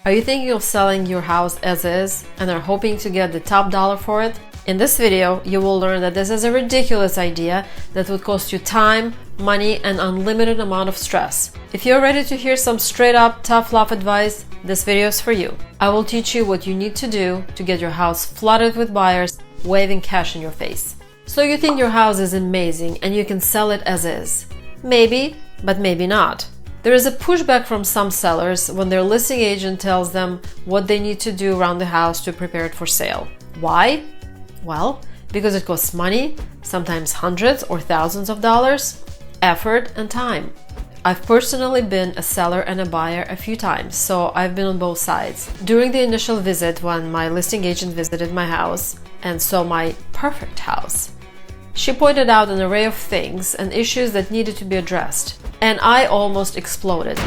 Are you thinking of selling your house as is and are hoping to get the top dollar for it? In this video, you will learn that this is a ridiculous idea that would cost you time, money, and unlimited amount of stress. If you're ready to hear some straight up tough love advice, this video is for you. I will teach you what you need to do to get your house flooded with buyers waving cash in your face. So you think your house is amazing and you can sell it as is. Maybe, but maybe not. There is a pushback from some sellers when their listing agent tells them what they need to do around the house to prepare it for sale. Why? Well, because it costs money, sometimes hundreds or thousands of dollars, effort and time. I've personally been a seller and a buyer a few times, so I've been on both sides. During the initial visit, when my listing agent visited my house and saw my perfect house, she pointed out an array of things and issues that needed to be addressed, and I almost exploded.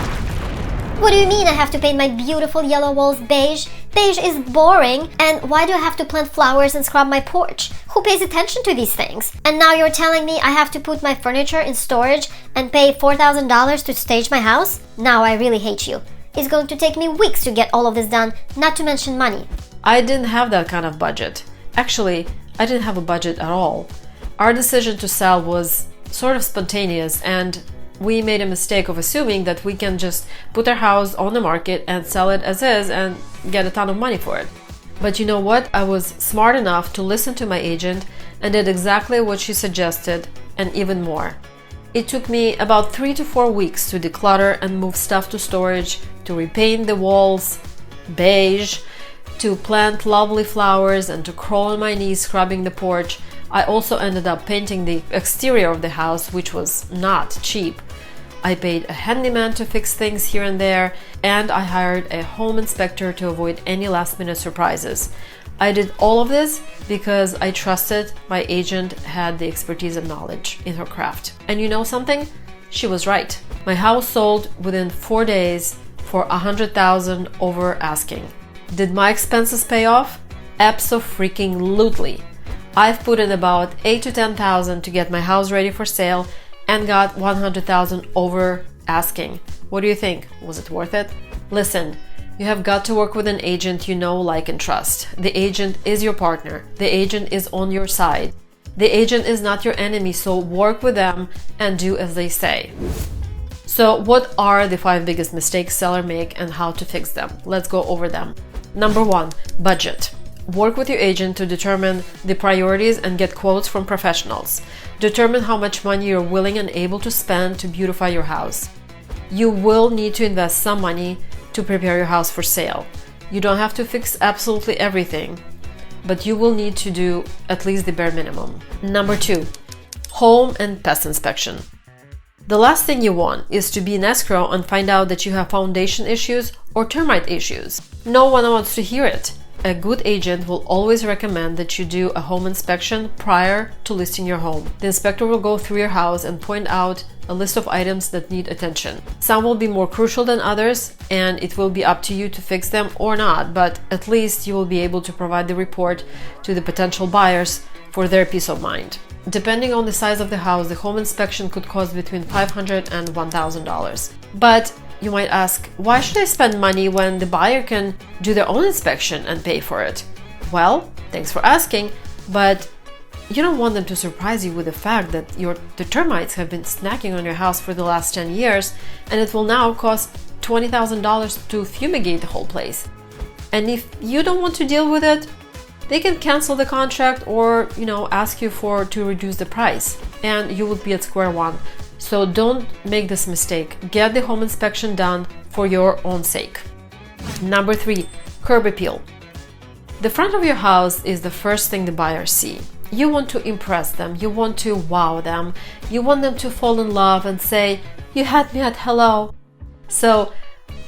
What do you mean I have to paint my beautiful yellow walls beige? Beige is boring. And why do I have to plant flowers and scrub my porch? Who pays attention to these things? And now you're telling me I have to put my furniture in storage and pay $4,000 to stage my house? Now I really hate you. It's going to take me weeks to get all of this done, not to mention money. I didn't have that kind of budget. Actually, I didn't have a budget at all. Our decision to sell was sort of spontaneous, and we made a mistake of assuming that we can just put our house on the market and sell it as is and get a ton of money for it. But you know what? I was smart enough to listen to my agent and did exactly what she suggested and even more. It took me about 3 to 4 weeks to declutter and move stuff to storage, to repaint the walls beige, to plant lovely flowers, and to crawl on my knees scrubbing the porch. I also ended up painting the exterior of the house, which was not cheap. I paid a handyman to fix things here and there, and I hired a home inspector to avoid any last-minute surprises. I did all of this because I trusted my agent had the expertise and knowledge in her craft. And you know something? She was right. My house sold within 4 days for $100,000 over asking. Did my expenses pay off? Abso-freaking-lutely. I've put in about $8,000 to $10,000 to get my house ready for sale and got $100,000 over asking. What do you think? Was it worth it? Listen, you have got to work with an agent you know, like, and trust. The agent is your partner. The agent is on your side. The agent is not your enemy, so work with them and do as they say. So what are the 5 biggest mistakes sellers make and how to fix them? Let's go over them. Number 1, budget. Work with your agent to determine the priorities and get quotes from professionals. Determine how much money you're willing and able to spend to beautify your house. You will need to invest some money to prepare your house for sale. You don't have to fix absolutely everything, but you will need to do at least the bare minimum. Number 2, home and pest inspection. The last thing you want is to be in escrow and find out that you have foundation issues or termite issues. No one wants to hear it. A good agent will always recommend that you do a home inspection prior to listing your home. The inspector will go through your house and point out a list of items that need attention. Some will be more crucial than others, and it will be up to you to fix them or not, but at least you will be able to provide the report to the potential buyers for their peace of mind. Depending on the size of the house, the home inspection could cost between $500 and $1,000. But you might ask, why should I spend money when the buyer can do their own inspection and pay for it? Well, thanks for asking, but you don't want them to surprise you with the fact that the termites have been snacking on your house for the last 10 years and it will now cost $20,000 to fumigate the whole place. And if you don't want to deal with it, they can cancel the contract or, ask you to reduce the price, and you would be at square one. So don't make this mistake. Get the home inspection done for your own sake. Number 3, curb appeal. The front of your house is the first thing the buyers see. You want to impress them. You want to wow them. You want them to fall in love and say, "You had me at hello." So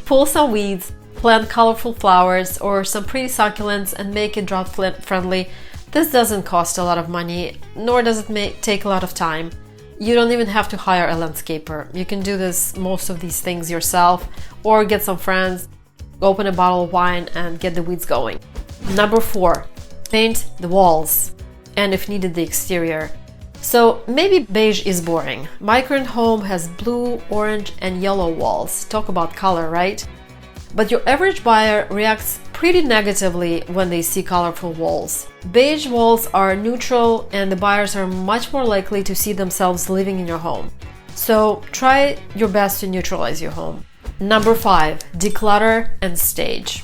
pull some weeds, plant colorful flowers or some pretty succulents and make it drought friendly. This doesn't cost a lot of money, nor does it take a lot of time. You don't even have to hire a landscaper. You can do most of these things yourself, or get some friends, open a bottle of wine and get the weeds going. Number 4, paint the walls, and if needed, the exterior. So maybe beige is boring. My current home has blue, orange and yellow walls. Talk about color, right? But your average buyer reacts pretty negatively when they see colorful walls. Beige walls are neutral, and the buyers are much more likely to see themselves living in your home. So try your best to neutralize your home. Number 5, declutter and stage.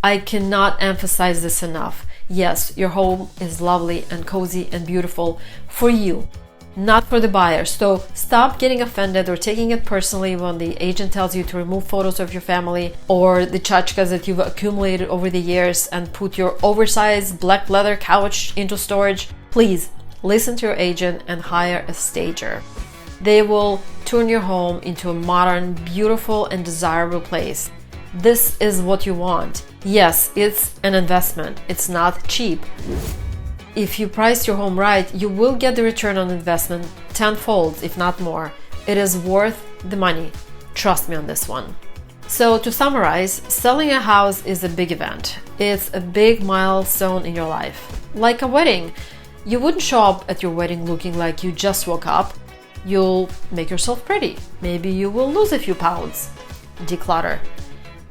I cannot emphasize this enough. Yes, your home is lovely and cozy and beautiful for you, not for the buyer. So stop getting offended or taking it personally when the agent tells you to remove photos of your family or the tchotchkes that you've accumulated over the years and put your oversized black leather couch into storage. Please listen to your agent and hire a stager. They will turn your home into a modern, beautiful, and desirable place. This is what you want. Yes, it's an investment. It's not cheap. If you price your home right, you will get the return on investment tenfold, if not more. It is worth the money. Trust me on this one. So to summarize, selling a house is a big event. It's a big milestone in your life. Like a wedding. You wouldn't show up at your wedding looking like you just woke up. You'll make yourself pretty. Maybe you will lose a few pounds. Declutter.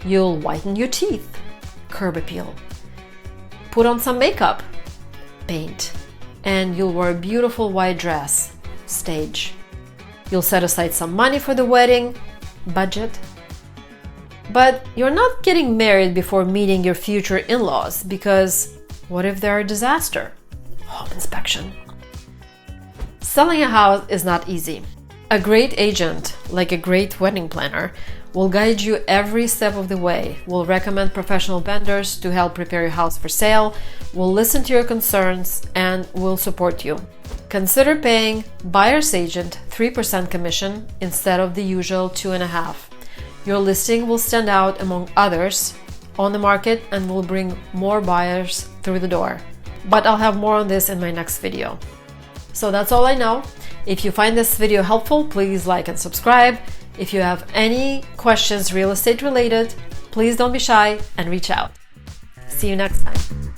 You'll whiten your teeth. Curb appeal. Put on some makeup. Paint. And you'll wear a beautiful white dress. Stage. You'll set aside some money for the wedding. Budget. But you're not getting married before meeting your future in-laws, because what if they're a disaster? Home inspection. Selling a house is not easy. A great agent, like a great wedding planner, will guide you every step of the way, will recommend professional vendors to help prepare your house for sale, will listen to your concerns, and will support you. Consider paying buyer's agent 3% commission instead of the usual 2.5%. Your listing will stand out among others on the market and will bring more buyers through the door. But I'll have more on this in my next video. So that's all I know. If you find this video helpful, please like and subscribe. If you have any questions real estate related, please don't be shy and reach out. See you next time.